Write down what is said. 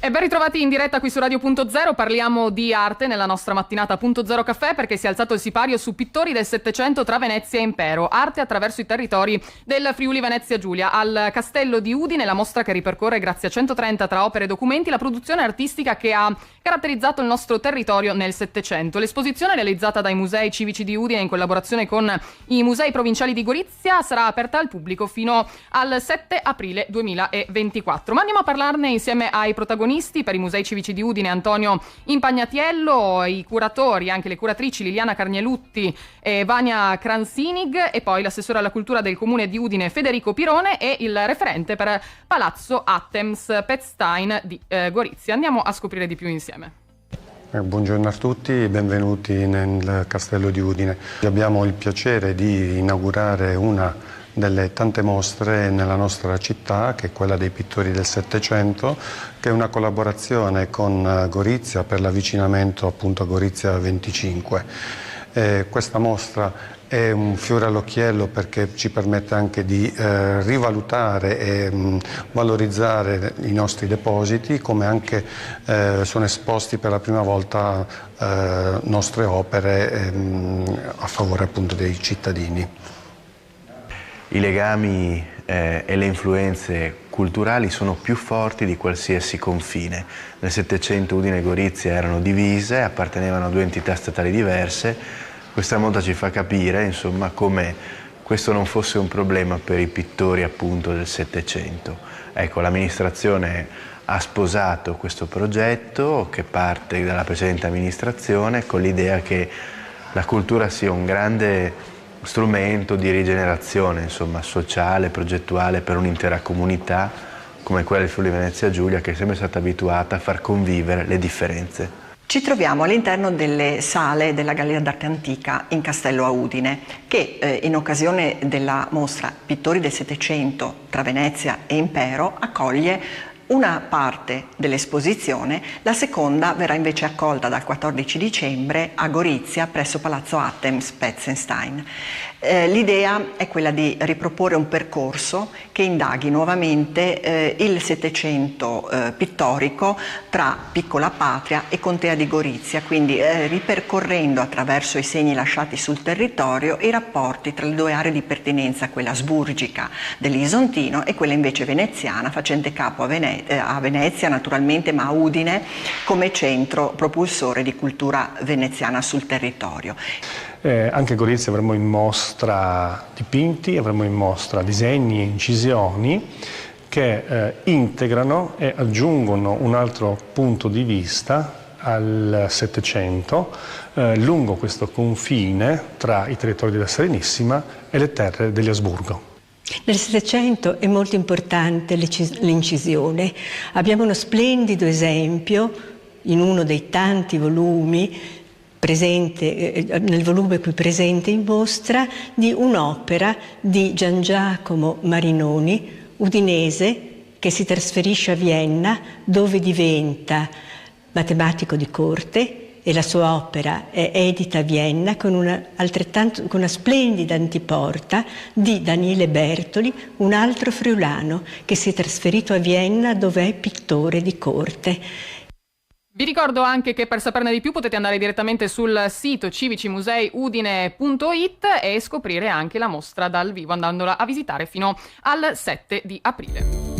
E ben ritrovati in diretta qui su Radio Punto Zero. Parliamo di arte nella nostra mattinata Punto Zero Caffè, perché si è alzato il sipario su pittori del Settecento tra Venezia e Impero, arte attraverso i territori del Friuli Venezia Giulia. Al Castello di Udine la mostra che ripercorre, grazie a 130 tra opere e documenti, la produzione artistica che ha caratterizzato il nostro territorio nel Settecento. L'esposizione, realizzata dai Musei Civici di Udine in collaborazione con i Musei Provinciali di Gorizia, sarà aperta al pubblico fino al 7 aprile 2024. Ma andiamo a parlarne insieme ai protagonisti. Per i Musei Civici di Udine Antonio Impagnatiello, i curatori, anche le curatrici Liliana Carnielutti e Vania Kransinig, e poi l'assessore alla cultura del comune di Udine Federico Pirone e il referente per Palazzo Attems Petzstein di Gorizia. Andiamo a scoprire di più insieme. Buongiorno a tutti, benvenuti nel Castello di Udine. Abbiamo il piacere di inaugurare una delle tante mostre nella nostra città, che è quella dei pittori del Settecento, che è una collaborazione con Gorizia per l'avvicinamento appunto a Gorizia 25. Questa mostra è un fiore all'occhiello perché ci permette anche di rivalutare e valorizzare i nostri depositi, come anche sono esposti per la prima volta nostre opere a favore appunto dei cittadini. I legami e le influenze culturali sono più forti di qualsiasi confine. Nel Settecento Udine e Gorizia erano divise, appartenevano a due entità statali diverse. Questa mostra ci fa capire, insomma, come questo non fosse un problema per i pittori appunto del Settecento. Ecco, l'amministrazione ha sposato questo progetto che parte dalla precedente amministrazione con l'idea che la cultura sia un grande strumento di rigenerazione, insomma, sociale, progettuale per un'intera comunità come quella del Friuli Venezia Giulia, che è sempre stata abituata a far convivere le differenze. Ci troviamo all'interno delle sale della Galleria d'Arte Antica in Castello a Udine, che in occasione della mostra Pittori del Settecento tra Venezia e Impero accoglie una parte dell'esposizione. La seconda verrà invece accolta dal 14 dicembre a Gorizia presso Palazzo Attems Petzstein. L'idea è quella di riproporre un percorso che indaghi nuovamente il Settecento pittorico tra Piccola Patria e Contea di Gorizia, quindi ripercorrendo attraverso i segni lasciati sul territorio i rapporti tra le due aree di pertinenza, quella asburgica dell'Isontino e quella invece veneziana, facente capo a Venezia naturalmente, ma a Udine come centro propulsore di cultura veneziana sul territorio. Anche a Gorizia avremo in mostra dipinti, avremo in mostra disegni e incisioni che integrano e aggiungono un altro punto di vista al Settecento lungo questo confine tra i territori della Serenissima e le terre degli Asburgo. Nel Settecento è molto importante l'incisione. Abbiamo uno splendido esempio in uno dei tanti volumi nel volume qui presente in mostra, di un'opera di Gian Giacomo Marinoni, udinese, che si trasferisce a Vienna, dove diventa matematico di corte, e la sua opera è edita a Vienna con una splendida antiporta di Daniele Bertoli, un altro friulano che si è trasferito a Vienna, dove è pittore di corte. Vi ricordo anche che per saperne di più potete andare direttamente sul sito civicimuseiudine.it e scoprire anche la mostra dal vivo, andandola a visitare fino al 7 di aprile.